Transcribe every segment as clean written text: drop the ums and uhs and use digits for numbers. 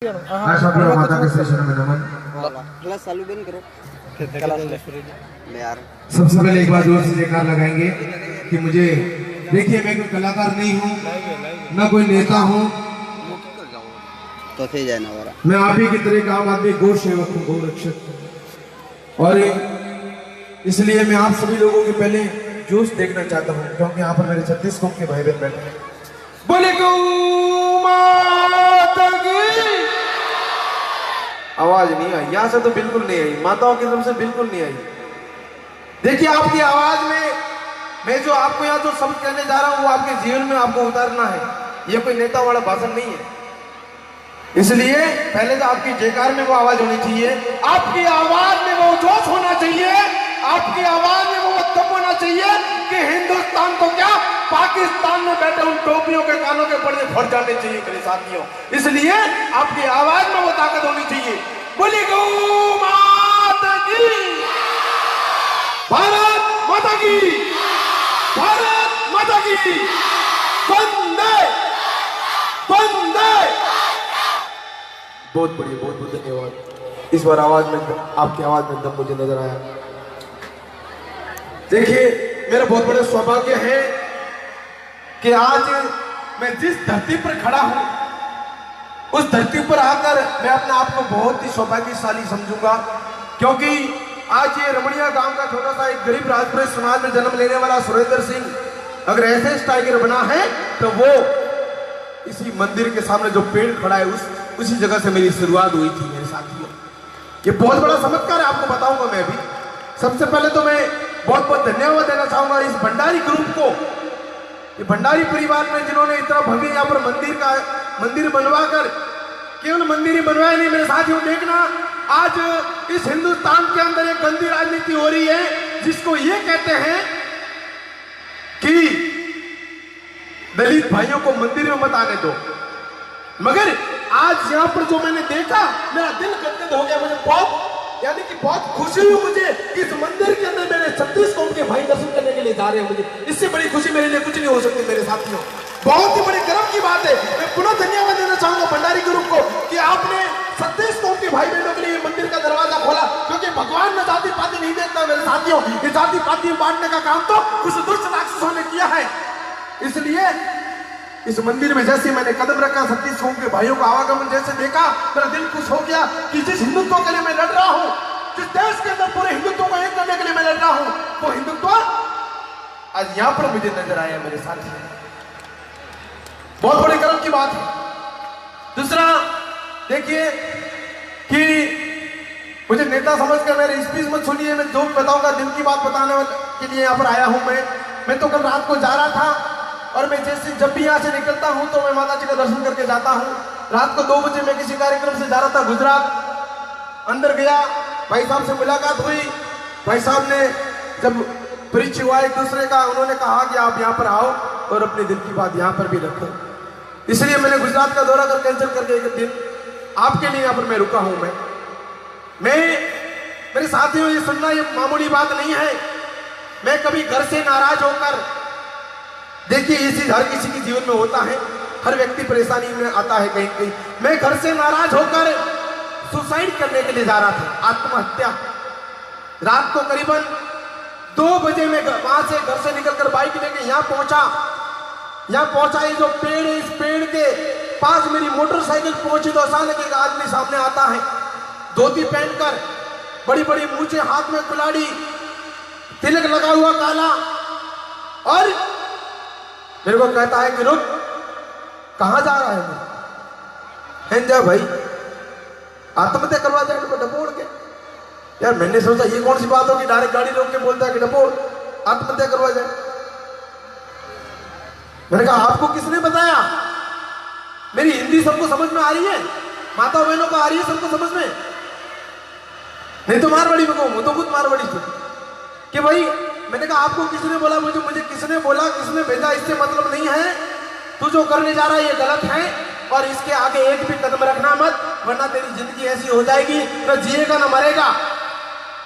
माता के श्री चरणों में नमन। सबसे पहले एक बार जोर से जयकार लगाएंगे कि मुझे देखिए, मैं कोई कलाकार नहीं हूँ, न कोई नेता हूँ, तो मैं आप ही की तरह का आम आदमी, गौ सेवक हूँ, गौ रक्षक। और इसलिए मैं आप सभी लोगों के पहले जोश देखना चाहता हूँ, क्योंकि यहाँ पर मेरे 36 कौम के भाई बहन बैठे हैं। बोले गौ माता की आवाज नहीं आई, यहाँ से तो बिल्कुल नहीं आई, माताओं की तरफ से बिल्कुल नहीं आई। देखिए, आपकी आवाज में मैं जो आपको यहाँ जो शब्द कहने जा रहा हूँ वो आपके जीवन में आपको उतारना है। ये कोई नेता वाला भाषण नहीं है। इसलिए पहले तो आपकी जयकार में वो आवाज होनी चाहिए, आपकी आवाज में वो जोश होना चाहिए, आपकी आवाज में वो दम होना चाहिए कि हिंदुस्तान को क्या, पाकिस्तान में बैठे उन टोपियों के कानों के पर्दे फट जाने चाहिए मेरे साथियों। इसलिए आपकी आवाज में वो ताकत होनी चाहिए। बोली गौ माता की, भारत माता की, भारत माता की, वंदे वंदे। बहुत बढ़िया, बहुत बहुत धन्यवाद। इस बार आवाज में, आपकी आवाज में दम मुझे नजर आया। देखिए, मेरा बहुत बड़ा सौभाग्य है कि आज मैं जिस धरती पर खड़ा हूं, उस धरती पर आकर मैं अपने आप को बहुत ही सौभाग्यशाली समझूंगा, क्योंकि आज ये रमणिया गांव का छोटा सा एक गरीब राजपूत समाज में जन्म लेने वाला सुरेंद्र सिंह अगर ऐसे टाइगर बना है, तो वो इसी मंदिर के सामने जो पेड़ खड़ा है उसी जगह से मेरी शुरुआत हुई थी मेरे साथियों। ये बहुत बड़ा चमत्कार है, आपको बताऊंगा मैं अभी। सबसे पहले तो मैं बहुत बहुत धन्यवाद देना चाहूंगा इस भंडारी ग्रुप को, ये भंडारी परिवार में, जिन्होंने इतना भव्य यहाँ पर मंदिर बनवाकर, केवल मंदिर ही बनवाया नहीं मेरे साथियों, देखना आज इस हिंदुस्तान के अंदर एक गंदी राजनीति हो रही है, जिसको ये कहते हैं कि दलित भाइयों को मंदिर में मत आने दो। मगर आज यहाँ पर जो मैंने देखा, मेरा दिल गदगद हो गया। मुझे बहुत, यानी कि बहुत खुशी हुई मुझे, इस मंदिर के अंदर मेरे 36 कौम के भाई दर्शन करने के लिए जा रहे हैं। मुझे इससे बड़ी खुशी मेरे लिए कुछ नहीं हो सकती मेरे साथियों। बहुत ही बड़ी गर्व की बात है। मैं पुनः धन्यवाद देना चाहूंगा भंडारी ग्रुप को कि आपने 36 कौम के भाई बहनों के लिए मंदिर का दरवाजा खोला, क्योंकि भगवान में जाति पाति नहीं देखता मेरे साथियों। ये जाति पाति बांटने का काम तो कुछ दुष्ट राक्षसों ने किया है। इसलिए इस मंदिर में जैसे मैंने कदम रखा, 36 कौम के भाइयों का आवागमन जैसे देखा, मेरा दिल खुश हो गया कि जिस हिंदुत्व के लिए मैं लड़ रहा हूं, जिस देश के अंदर पूरे हिंदुत्व को एक करने के लिए मैं लड़ रहा हूं, वो हिंदुत्व आज यहां पर मुझे नजर आया मेरे साथी। बहुत बड़ी गर्व की बात है। दूसरा, देखिए कि मुझे नेता समझकर मेरे स्पीच मत सुनिए, मैं जो बताऊंगा दिल की बात बताने के लिए यहां पर आया हूं। मैं तो कल रात को जा रहा था, और मैं जैसे जब भी यहाँ से निकलता हूँ तो मैं माता जी का दर्शन करके जाता हूँ। रात को 2 बजे मैं किसी कार्यक्रम से जा रहा था गुजरात, अंदर गया, भाई साहब से मुलाकात हुई। भाई साहब ने जब परिचय हुआ एक दूसरे का, उन्होंने कहा कि आप यहाँ पर आओ और अपने दिल की बात यहाँ पर भी रखो। इसलिए मैंने गुजरात का दौरा कर कैंसिल करके एक दिन आपके लिए यहाँ पर मैं रुका हूँ। मैं मेरे साथियों, ये सुनना ये मामूली बात नहीं है। मैं कभी घर से नाराज होकर, देखिए ये चीज हर किसी के जीवन में होता है, हर व्यक्ति परेशानी में आता है कहीं कहीं। मैं घर से नाराज होकर सुसाइड करने के लिए जा रहा था, आत्महत्या। रात को करीबन 2 बजे मैं वहां से घर से निकलकर बाइक लेके यहाँ पहुंचा। ये जो पेड़ है, इस पेड़ के पास मेरी मोटरसाइकिल पहुंची तो अचानक एक आदमी सामने आता है, धोती पहनकर, बड़ी बड़ी मूछें, हाथ में कुल्हाड़ी, तिलक लगा हुआ काला, और मेरे को कहता है कि रुक, कहां जा रहा है? जा भाई, आत्महत्या करवा जाए तो डपोड़ के। यार मैंने सोचा ये कौन सी बात होगी, डायरेक्ट गाड़ी रोक के बोलता है कि डपोड़, आत्महत्या करवा जाए। मैंने कहा आपको किसने बताया? मेरी हिंदी सबको समझ में आ रही है, माता बहनों को आ रही है सबको समझ में। नहीं तो मारवाड़ी में कहूँ, तो खुद मारवाड़ी थी कि भाई, मैंने कहा आपको किसने बोला? मुझे किसने बोला, किसने भेजा, इससे मतलब नहीं है। तू जो करने जा रहा है ये गलत है, और इसके आगे एक भी कदम रखना मत, वरना तेरी जिंदगी ऐसी हो जाएगी, न जिएगा न मरेगा।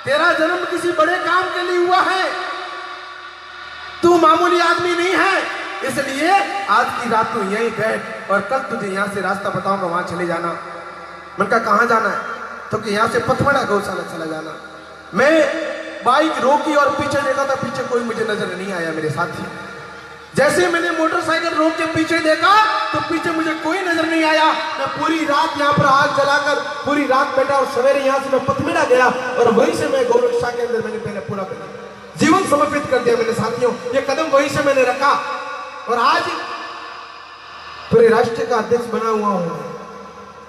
तेरा जन्म किसी बड़े काम के लिए हुआ है, तू मामूली आदमी नहीं है। इसलिए आज की रात तू यहीं बैठ, और कल तुझे यहाँ से रास्ता बताऊंगा, वहां चले जाना। मैंने कहा कहाँ जाना है? तो कि यहाँ से पथमड़ा गौशाला चला जाना। मैं बाइक रोकी और पीछे देखा था, पीछे कोई मुझे नजर नहीं आया मेरे साथी। जैसे मैंने मोटरसाइकिल रोक के पीछे देखा तो पीछे मुझे कोई नजर नहीं आया। मैं पूरी रात यहाँ पर आग जलाकर पूरी रात बैठा और सवेरे यहाँ से मैं पथमेड़ा गया और वहीं से मैं गौरक्षा के अंदर मैंने पहले पूरा जीवन समर्पित कर दिया मेरे साथियों। ये कदम वहीं से मैंने रखा और आज पूरे राष्ट्र का अध्यक्ष बना हुआ हूँ।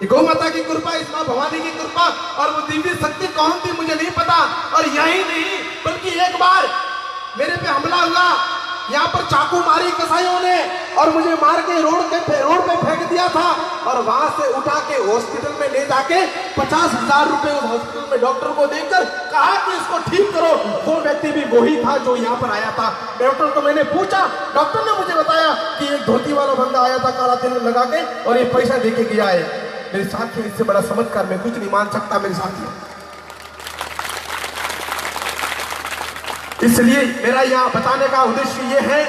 गौ माता की कृपा, इस मां भवानी की कृपा और वो दिव्य शक्ति कौन थी मुझे नहीं पता। और यही नहीं बल्कि एक बार मेरे पे हमला हुआ, यहाँ पर चाकू मारी कसाईयों ने और मुझे मार के रोड पे फेंक दिया था और वहां से उठा के हॉस्पिटल में ले जाके 50,000 रुपए उस हॉस्पिटल में डॉक्टर को देकर कहा कि इसको ठीक करो। वो व्यक्ति भी वही था जो यहाँ पर आया था। डॉक्टर को मैंने पूछा, डॉक्टर ने मुझे बताया कि एक धोती वाला बंदा आया था काला तिलक लगा के और ये पैसा दे के गया है। मेरे साथियों, इससे बड़ा चमत्कार मैं कुछ नहीं मान सकता मेरे साथियों। इसलिए मेरा यहाँ बताने का उद्देश्य ये है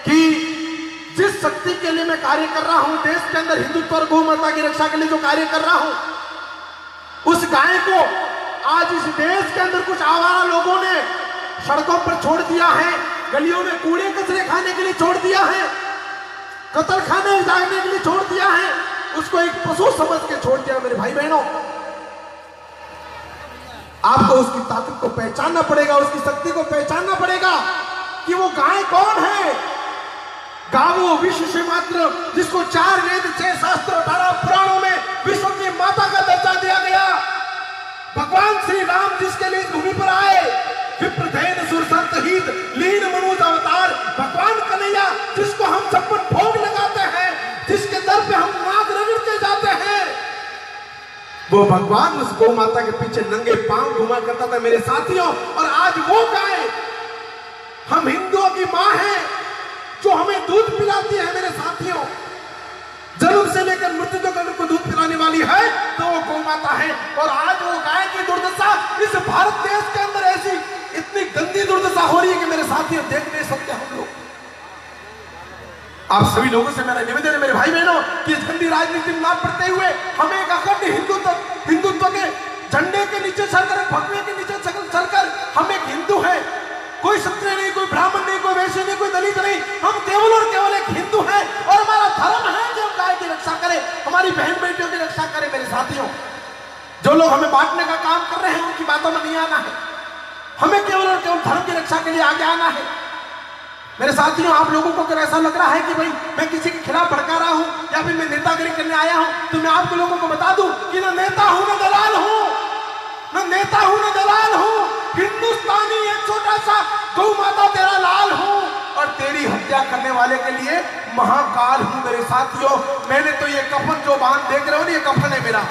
कि जिस शक्ति के लिए मैं कार्य कर रहा हूं, देश के अंदर हिंदुत्व और गौ माता की रक्षा के लिए जो कार्य कर रहा हूं, उस गाय को आज इस देश के अंदर कुछ आवारा लोगों ने सड़कों पर छोड़ दिया है, गलियों में कूड़े कचरे खाने के लिए छोड़ दिया है, कत्ल खाने जाने के लिए छोड़ दिया है, उसको एक पशु समझ के छोड़ दिया। मेरे भाई बहनों, आपको उसकी ताकत को पहचानना पड़ेगा, उसकी शक्ति को पहचानना पड़ेगा कि वो गाय कौन है। गावो विश्व से मात्र, जिसको 4 वेद 6 शास्त्र 18 पुराणों में विश्व की माता का दर्जा दिया गया। भगवान श्री राम जिसके लिए इस भूमि पर आए, विप्रधैन सुरसंत हित लीन मनुज अवतार, भगवान कन्हैया जिसको हम सब पर भोग लगाते हैं, जिसके दर पे हम नाद रगड़ते जाते हैं, वो भगवान उस गौ माता के पीछे नंगे पांव घुमा करता था मेरे साथियों। और आज वो गाय हम हिंदुओं की मां है जो हमें दूध पिलाती है मेरे साथियों। जन्म से लेकर मृत्यु तक अगर कोई दूध पिलाने वाली है तो वो गौ माता है। और आज वो गाय की दुर्दशा इस भारत देश के अंदर ऐसी इतनी गंदी दुर्दशा हो रही है कि मेरे साथियों देख नहीं सकते हम लोग। आप सभी लोगों से मेरा निवेदन है मेरे भाई बहनों कि इस गंदी राजनीति में ना पड़ते हुए हमें एक अखंड हिंदुत्व के झंडे के नीचे चलकर, भगवे के नीचे चलकर हम एक हिंदू है। कोई क्षत्रिय नहीं, कोई ब्राह्मण नहीं, कोई वैश्य नहीं, कोई दलित नहीं, हम केवल और केवल एक हिंदू है। और हमारा धर्म है कि हम गाय की रक्षा करें, हमारी बहन बेटियों की रक्षा करें। मेरे साथियों, जो लोग हमें बांटने का काम कर रहे हैं उनकी बातों में नहीं आना है। हमें केवल और केवल धर्म की रक्षा के लिए आगे आना है। मेरे साथियों, आप लोगों को अगर ऐसा लग रहा है कि भाई मैं किसी के खिलाफ भड़का रहा हूं या फिर मैं नेतागिरी करने आया हूं, तो मैं आप लोगों को बता दूं कि ना नेता हूं ना दलाल हूं, ना नेता हूं ना दलाल हूं। हिंदुस्तानी एक छोटा सा गौ माता तेरा लाल हूं और तेरी हत्या करने वाले के लिए महाकाल हूं। मेरे साथियों, मैंने तो ये कफन जो बांध देख रहे हो ना, ये कफन है मेरा,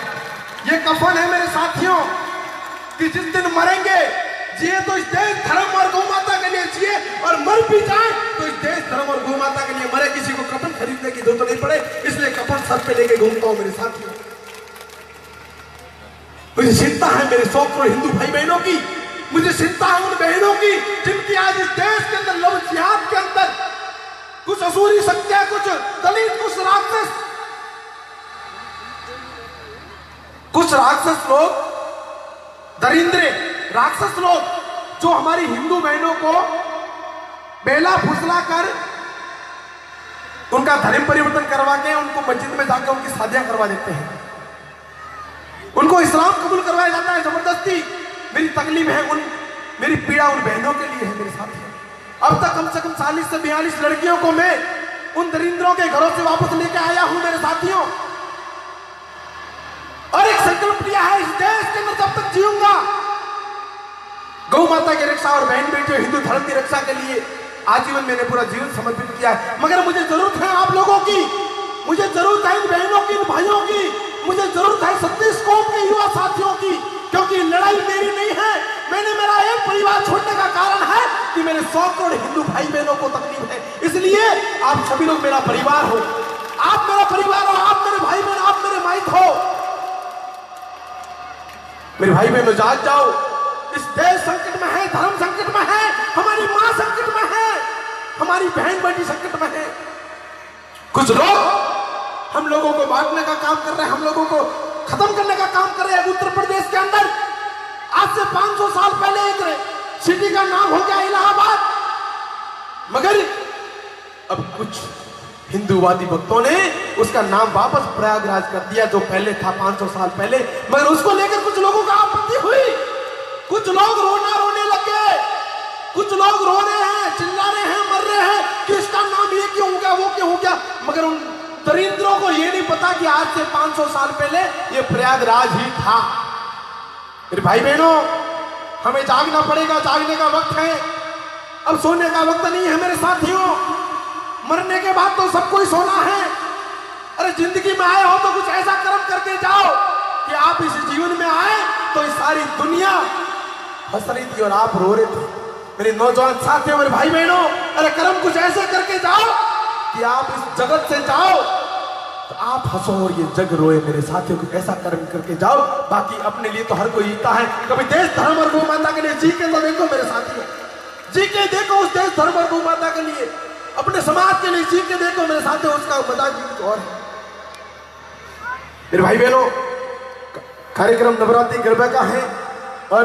ये कफन है मेरे साथियों कि जिस दिन मरेंगे, जिए तो इस देश धर्म और गौ माता के लिए जिए और मर भी जाए तो इस देश धर्म और गौ माता के लिए मरे। किसी को कफन खरीदने की जरूरत नहीं पड़े, इसलिए कफन सर पे लेके घूमता हूं मेरे साथियों। मुझे चिंता है मेरे 100 करोड़ हिंदू भाई बहनों की, मुझे चिंता है उन बहनों की जिनकी आज इस देश के अंदर लव जिहाद के अंदर कुछ असुरी शक्तियां, कुछ दलित, कुछ राक्षस लोग, दरिंद्रे राक्षस लोग जो हमारी हिंदू बहनों को बेला फुसला कर उनका धर्म परिवर्तन करवा के उनको मस्जिद में जाकर उनकी शादियां करवा देते हैं, उनको इस्लाम कबूल करवाया जाता है जबरदस्ती। मेरी तकलीफ है मेरी पीड़ा उन बहनों के लिए है मेरे साथियों। अब तक कम से कम 40 से 42 लड़कियों को मैं उन दरिंद्रों के घरों से वापस लेके आया हूं मेरे साथियों। और एक संकल्प लिया है, इस देश के अंदर जब तक जीऊंगा गौ माता की रक्षा और बहन बेटियों हिंदू धर्म की रक्षा के लिए आजीवन मैंने पूरा जीवन समर्पित किया है। मगर मुझे जरूरत है आप लोगों की, मुझे जरूरत है इन बहनों की, इन भाइयों की, मुझे जरूरत है छत्तीसगढ़ के युवा साथियों की, क्योंकि लड़ाई मेरी नहीं है। मैंने मेरा एक परिवार छोड़ने का कारण है कि मेरे 100 करोड़ हिंदू भाई बहनों को तकलीफ है। इसलिए आप सभी लोग मेरा परिवार हो, आप मेरा परिवार हो, आप मेरे भाई बहन, आप मेरे माइक हो। मेरे भाई बहनों, जाग जाओ, इस देश संकट में है, धर्म संकट में है, हमारी मां संकट में है, हमारी बहन बेटी संकट में है। कुछ लोग हम लोगों को बांटने का काम कर रहे हैं, हम लोगों को खत्म करने रहे हैं उत्तर प्रदेश के अंदर। आज से 500 साल पहले एक सिटी का नाम हो गया इलाहाबाद, मगर अब कुछ हिंदूवादी भक्तों ने उसका नाम वापस प्रयागराज कर दिया, जो पहले था 500 साल पहले। मगर उसको लेकर कुछ लोगों का आपत्ति हुई, कुछ लोग रोने लग गए, कुछ लोग रो रहे हैं, चिल्ला रहे हैं, मर रहे हैं कि इसका नाम ये क्यों हो गया, वो क्यों हो गया। मगर उन दरिंद्रों को ये नहीं पता कि आज से 500 साल पहले ये प्रयागराज ही था। मेरे भाई बहनों, हमें जागना पड़ेगा, जागने का वक्त है, अब सोने का वक्त नहीं है मेरे साथियों। मरने के बाद तो सबको ही सोना है। अरे जिंदगी में आए हो तो कुछ ऐसा कर्म करके जाओ कि आप इस जीवन में आए तो इस सारी दुनिया हंस रही थी और आप रो रहे थे। मेरे नौजवान साथियों, मेरे भाई बहनों, अरे कर्म कुछ ऐसे करके जाओ कि आप इस जगत से जाओ तो आप हंसो और ये जग रोए। मेरे साथियों, कुछ ऐसा कर्म करके जाओ। बाकी अपने लिए तो हर कोई जीता है, कभी देश धर्म और गौ माता के लिए जी के तो देखो मेरे साथियों, जी के देखो उस देश धर्म और गौ माता के लिए, अपने समाज के लिए जी के देखो मेरे साथियों, उसका मजा भी कुछ और है। मेरे भाई बहनों, कार्यक्रम नवरात्रि गरबा का है और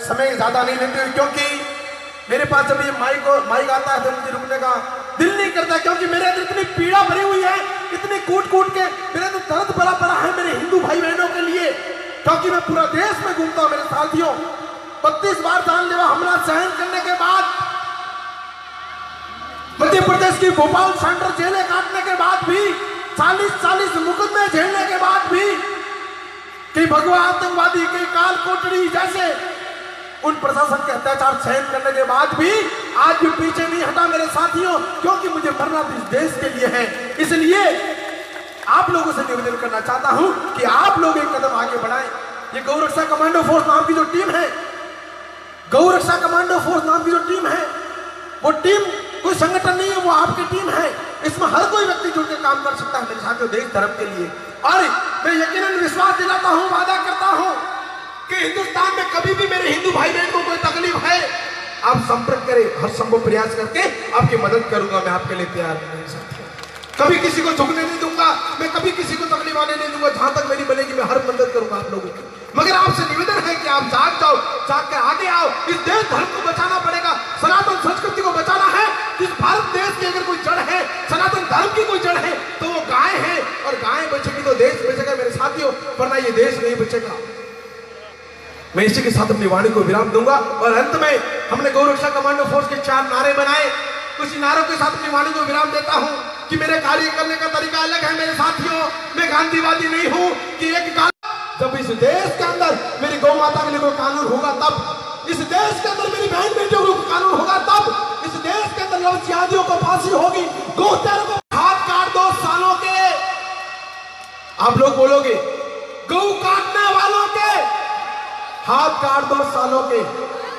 समय ज्यादा नहीं लेते हुए, क्योंकि मेरे पास जब ये माइक आता है तो मुझे रुकने का दिल नहीं करता, क्योंकि मेरे अंदर इतनी पीड़ा भरी हुई है, इतनी कूट के मेरे अंदर दर्द भरा पड़ा है मेरे हिंदू भाई बहनों के लिए। क्योंकि मैं पूरा देश में घूमता हूं मेरे साथियों, 32 बार जानलेवा हमला सहन करने के बाद, मध्य प्रदेश की भोपाल सेंट्रल जेलें काटने के बाद भी, 40 मुकदमे झेलने के बाद भी, कई भगवा आतंकवादी, कई काल कोटड़ी जैसे उन प्रशासन के अत्याचार सहन करने के बाद भी आज भी पीछे नहीं हटा मेरे साथियों, क्योंकि मुझे मरना इस देश के लिए है। इसलिए आप लोगों से निवेदन करना चाहता हूं कि आप लोग एक कदम आगे बढ़ाएं। ये गौ रक्षा कमांडो फोर्स नाम की जो टीम है, गौ रक्षा कमांडो फोर्स नाम की जो टीम है, वो टीम कोई संगठन नहीं है, वो आपकी टीम है। इसमें हर कोई व्यक्ति जुड़ के काम कर सकता है मेरे साथियों, देश धर्म के लिए। और मैं यकीनन विश्वास दिलाता हूं, वादा करता हूं कि हिंदुस्तान में कभी भी मेरे हिंदू भाई बहन को कोई तकलीफ है, आप संपर्क करें, हर संभव प्रयास करके आपकी मदद करूंगा। मैं आपके लिए तैयार हूं मेरे साथियों, कभी किसी को झुकने नहीं दूंगा, मैं कभी किसी को तकलीफ आने नहीं दूंगा। जहां तक मेरी बनेगी मैं हर मदद करूंगा आप लोगों की। मगर आपसे निवेदन है कि आप जाग जाओ, जाग कर आगे आओ। इस देश धर्म को बचाना पड़ेगा, सनातन संस्कृति को बचाना है। इस भारत देश की अगर कोई जड़ है, सनातन धर्म की कोई जड़ है, तो वो गाय है, और गाय बचेगी तो देश बचेगा मेरे साथियों, वरना ये देश नहीं बचेगा। मैं इसी के साथ अपनी वाणी को विराम दूंगा और अंत में हमने गौ रक्षा कमांडो फोर्स के 4 नारे बनाए, उसी नारों के साथ अपनी वाणी को विराम देता हूं कि मेरे कार्य करने का तरीका अलग है मेरे साथियों। मैं गांधीवादी नहीं हूं कि एक जब इस देश के अंदर मेरी गौ माता के लिए कोई कानून होगा तब, इस देश के अंदर मेरी बहन बेटियों को कानून होगा तब, इस देश के अंदर लड़कियां को फांसी होगी, गौहत्यारों को हाथ काट 2 सालों के। आप लोग बोलोगे गौ काटने वालों के हाथ काट 2 सालों के,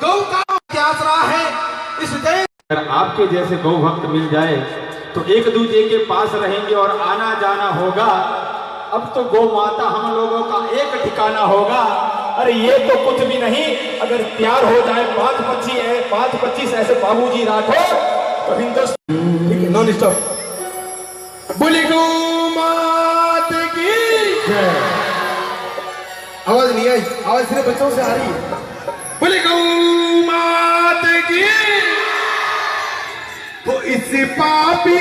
गौ का क्या आसरा है इस देश। अगर आपके जैसे गौ भक्त मिल जाए तो एक दूसरे के पास रहेंगे और आना जाना होगा। अब तो गौ माता हम लोगों का एक ठिकाना होगा। अरे ये तो कुछ भी नहीं, अगर तैयार हो जाए 5-25 ऐसे बाबूजी राठौर तो हिंदुस्तान। ठीक है, नॉन स्टॉप। बोली गौ माता की जय। आवाज नहीं आई, आवाज सिर्फ बच्चों से आ रही है। बोली गौ माता की। तो इस पापी